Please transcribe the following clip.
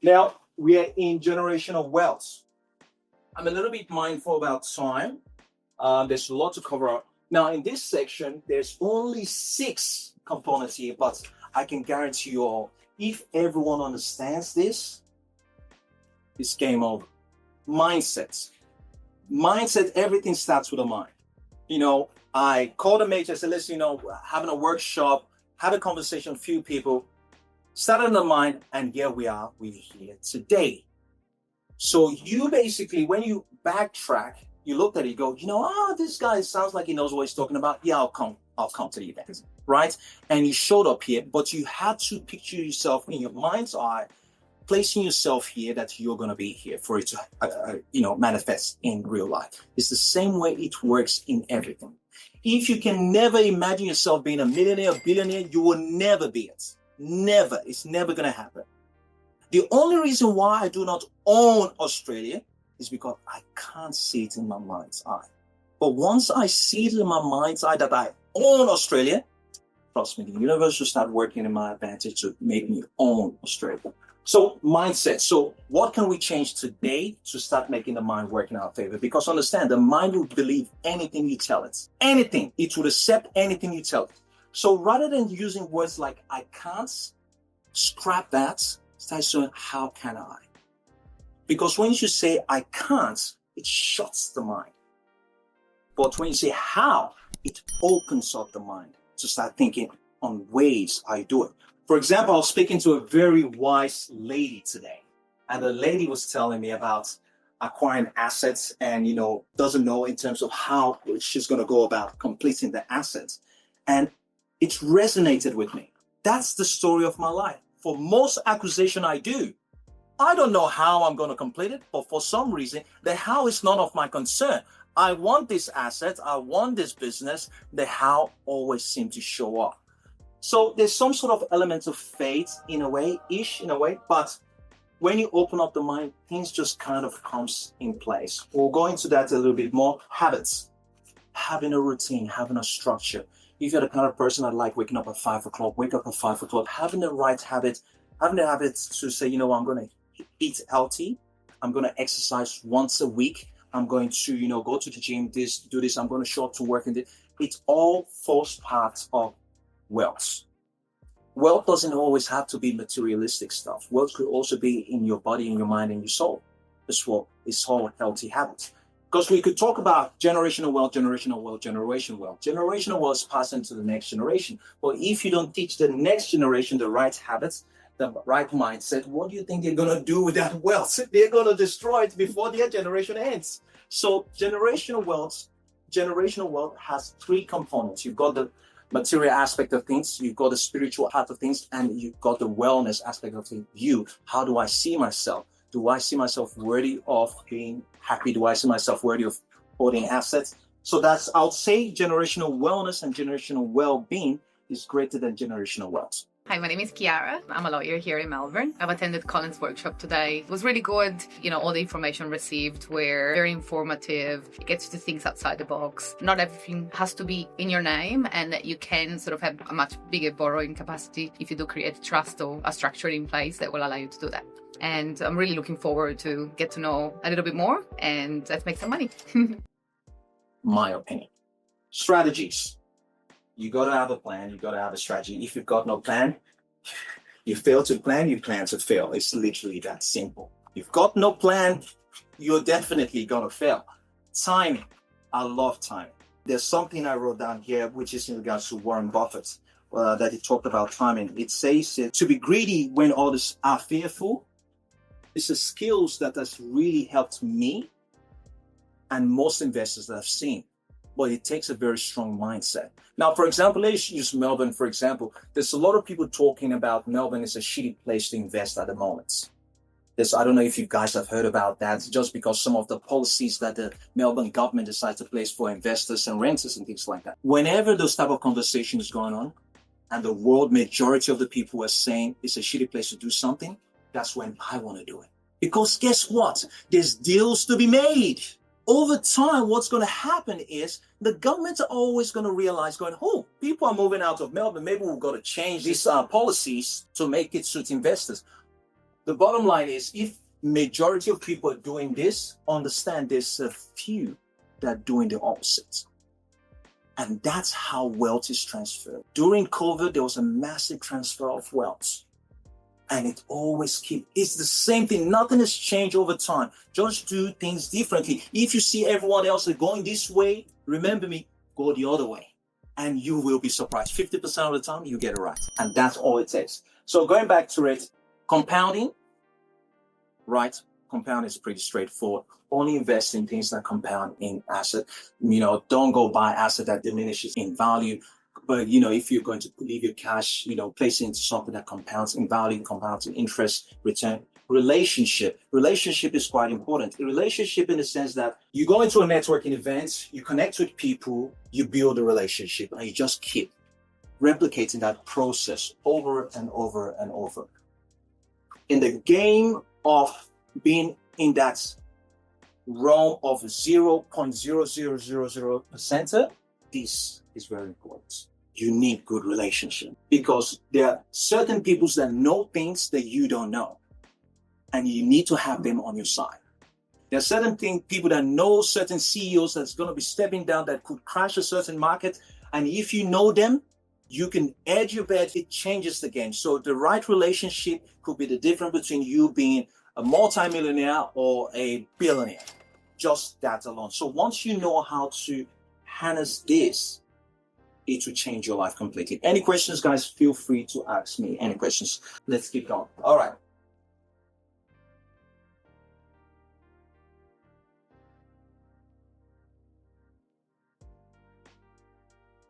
Now, we are in generational wealth. I'm a little bit mindful about time. There's a lot to cover up. Now, in this section, there's only 6 components here, but I can guarantee you all, if everyone understands this, it's game over. Mindset. Mindset, everything starts with a mind. I called a mate, I said, listen, having a workshop, had a conversation with a few people, started in the mind, and here we are, we're here today. So you basically, when you backtrack, you look at it, you go, this guy sounds like he knows what he's talking about. Yeah, I'll come to the event, right? And you showed up here, but you had to picture yourself in your mind's eye, placing yourself here that you're going to be here for it to, manifest in real life. It's the same way it works in everything. If you can never imagine yourself being a millionaire, billionaire, you will never be it. Never. It's never going to happen. The only reason why I do not own Australia is because I can't see it in my mind's eye. But once I see it in my mind's eye that I own Australia, trust me, the universe will start working in my advantage to make me own Australia. So mindset. So what can we change today to start making the mind work in our favor? Because understand, the mind will believe anything you tell it. Anything. It will accept anything you tell it. So rather than using words like I can't, scrap that. Start saying, how can I? Because when you say I can't, it shuts the mind. But when you say how, it opens up the mind to start thinking on ways I do it. For example, I was speaking to a very wise lady today, and the lady was telling me about acquiring assets and, doesn't know in terms of how she's going to go about completing the assets. And it resonated with me. That's the story of my life. For most acquisition I do, I don't know how I'm going to complete it, but for some reason, the how is none of my concern. I want this asset, I want this business, the how always seems to show up. So there's some sort of element of faith in a way, but when you open up the mind, things just kind of comes in place. We'll go into that a little bit more. Habits, having a routine, having a structure. If you're the kind of person that like waking up at 5 o'clock, wake up at 5 o'clock, having the right habit, having the habit to say, I'm going to eat healthy. I'm going to exercise once a week. I'm going to, go to the gym, do this. I'm going to show up to work. It all falls part of wealth. Wealth doesn't always have to be materialistic stuff. Wealth could also be in your body, in your mind, and your soul. That's what is called healthy habits. Because we could talk about generational wealth. Generational wealth is passed into the next generation. But if you don't teach the next generation the right habits, the right mindset, what do you think they're going to do with that wealth? They're going to destroy it before their generation ends. So generational wealth has 3 components. You've got the material aspect of things, you've got the spiritual part of things, and you've got the wellness aspect of the view. How do I see myself? Do I see myself worthy of being happy? Do I see myself worthy of holding assets? So that's, I would say, generational wellness and generational well-being is greater than generational wealth. Hi, my name is Kiara. I'm a lawyer here in Melbourne. I've attended Collins' workshop today. It was really good. All the information received were very informative. It gets to things outside the box. Not everything has to be in your name, and that you can sort of have a much bigger borrowing capacity if you do create trust or a structure in place that will allow you to do that. And I'm really looking forward to get to know a little bit more and let's make some money. My opinion. Strategies. You got to have a plan. You got to have a strategy. If you've got no plan, you fail to plan, you plan to fail. It's literally that simple. You've got no plan, you're definitely going to fail. Timing. I love timing. There's something I wrote down here, which is in regards to Warren Buffett, that he talked about timing. It says to be greedy when others are fearful. It's a skills that has really helped me and most investors that I've seen. But it takes a very strong mindset. Now, for example, let's use Melbourne, for example. There's a lot of people talking about Melbourne is a shitty place to invest at the moment. I don't know if you guys have heard about that, just because some of the policies that the Melbourne government decides to place for investors and renters and things like that. Whenever those type of conversations going on, and the world majority of the people are saying it's a shitty place to do something, that's when I want to do it. Because guess what? There's deals to be made. Over time, what's going to happen is the governments are always going to realize people are moving out of Melbourne. Maybe we've got to change these policies to make it suit investors. The bottom line is, if majority of people are doing this, understand there's a few that are doing the opposite. And that's how wealth is transferred. During COVID, there was a massive transfer of wealth. And it always it's the same thing. Nothing has changed over time. Just do things differently. If you see everyone else going this way, remember me, go the other way. And you will be surprised. 50% of the time, you get it right. And that's all it takes. So going back to it, compounding, right? Compound is pretty straightforward. Only invest in things that compound in asset. Don't go buy asset that diminishes in value. But, if you're going to leave your cash, place it into something that compounds in value, compounds in interest, return. Relationship is quite important. A relationship in the sense that you go into a networking event, you connect with people, you build a relationship, and you just keep replicating that process over and over and over. In the game of being in that realm of 0.0000%, this is very important. You need good relationship, because there are certain people that know things that you don't know, and you need to have them on your side. There are certain people that know certain CEOs that's going to be stepping down that could crash a certain market, and if you know them, you can edge your bet. It changes the game. So the right relationship could be the difference between you being a multimillionaire or a billionaire. Just that alone. So once you know how to harness this, it will change your life completely. Any questions, guys? Feel free to ask me any questions. Let's keep going. All right.